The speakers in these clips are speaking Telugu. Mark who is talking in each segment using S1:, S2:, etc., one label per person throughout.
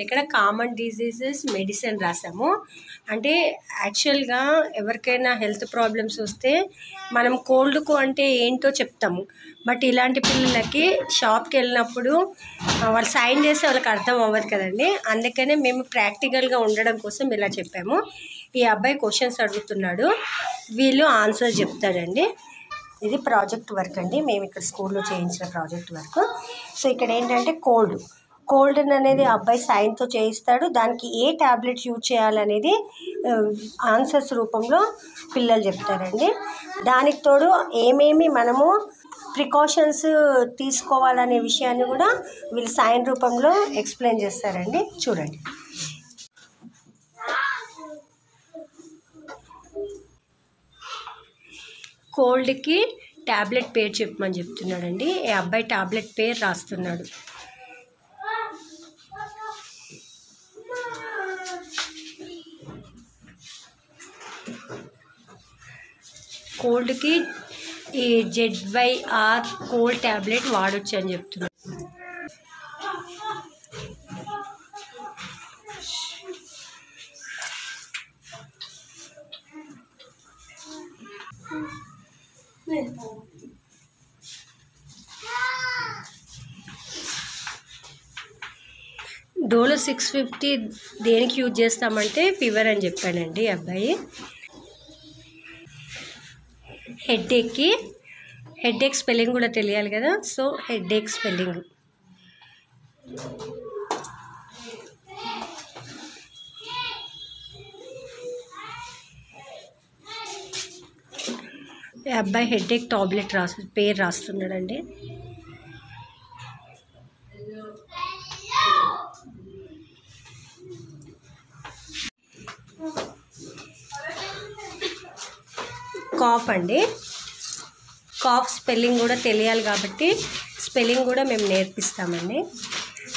S1: ఇక్కడ కామన్ డిసీజెస్ మెడిసిన్ రాసాము. అంటే యాక్చువల్గా ఎవరికైనా హెల్త్ ప్రాబ్లమ్స్ వస్తే మనం కోల్డ్కు అంటే ఏంటో చెప్తాము. బట్ ఇలాంటి పిల్లలకి షాప్కి వెళ్ళినప్పుడు వాళ్ళు సైన్ చేస్తే వాళ్ళకి అర్థం అవ్వదు కదండి. అందుకనే మేము ప్రాక్టికల్గా ఉండడం కోసం ఇలా చెప్పాము. ఈ అబ్బాయి క్వశ్చన్స్ అడుగుతున్నాడు, వీళ్ళు ఆన్సర్ చెప్తాడండి. ఇది ప్రాజెక్ట్ వర్క్ అండి, మేము ఇక్కడ స్కూల్లో చేయించిన ప్రాజెక్ట్ వర్క్. సో ఇక్కడ ఏంటంటే కోల్డ్ అనేది అబ్బాయి సైన్తో చేయిస్తాడు. దానికి ఏ ట్యాబ్లెట్స్ యూజ్ చేయాలనేది ఆన్సర్స్ రూపంలో పిల్లలు చెప్తారండి. దానికి తోడు ఏమేమి మనము ప్రికాషన్స్ తీసుకోవాలనే విషయాన్ని కూడా వీళ్ళు సైన్ రూపంలో ఎక్స్ప్లెయిన్ చేస్తారండి. చూడండి. కోల్డ్కి ట్యాబ్లెట్ పేరు చెప్పమని చెప్తున్నాడండి. ఈ అబ్బాయి ట్యాబ్లెట్ పేరు రాస్తున్నాడు. కోల్డ్కి ఈ ZYR కోల్డ్ ట్యాబ్లెట్ వాడొచ్చు అని చెప్తున్నాడు. డోలో 650 దేనికి యూజ్ చేస్తామంటే ఫీవర్ అని చెప్పానండి అబ్బాయి. హెడేక్ స్పెల్లింగ్ కూడా తెలియాలి కదా. సో హెడేక్ స్పెల్లింగ్ అబ్బాయి హెడేక్ టాబ్లెట్ పేరు రాస్తున్నాడండి. కాఫ్ అండి, కాఫ్ స్పెల్లింగ్ కూడా తెలియాలి కాబట్టి స్పెల్లింగ్ కూడా మేము నేర్పిస్తామండి.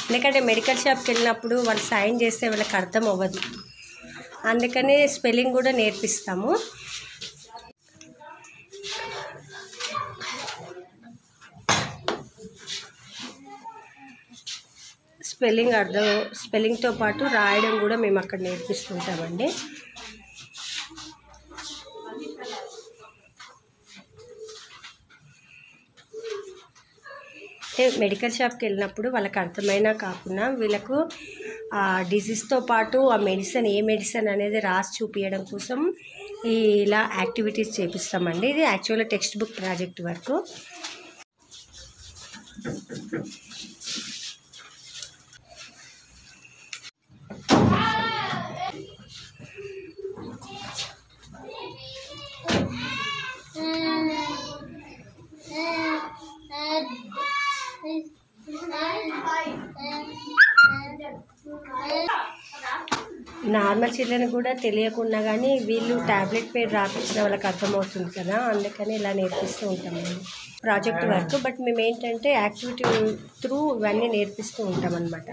S1: ఎందుకంటే మెడికల్ షాప్కి వెళ్ళినప్పుడు వాళ్ళు సైన్ చేస్తే వాళ్ళకి అర్థం అవ్వదు, అందుకని స్పెల్లింగ్ కూడా నేర్పిస్తాము. స్పెల్లింగ్తో పాటు రాయడం కూడా మేము అక్కడ నేర్పిస్తుంటామండి. మెడికల్ షాప్కి వెళ్ళినప్పుడు వాళ్ళకి అర్థమైనా కాకుండా వీళ్ళకు ఆ డిసీజ్తో పాటు ఆ మెడిసిన్ ఏ మెడిసిన్ అనేది రాసి చూపించడం కోసం ఇలా యాక్టివిటీస్ చేపిస్తామండి. ఇది యాక్చువల్గా text book project work. Normal children కూడా తెలియకుండా కానీ వీళ్ళు ట్యాబ్లెట్ పేరు రాపించిన వాళ్ళకి అర్థమవుతుంది కదా, అందుకని ఇలా నేర్పిస్తూ ఉంటామండి ప్రాజెక్ట్ వర్క్. బట్ మేము ఏంటంటే యాక్టివిటీ త్రూ ఇవన్నీ నేర్పిస్తూ ఉంటాం అన్నమాట.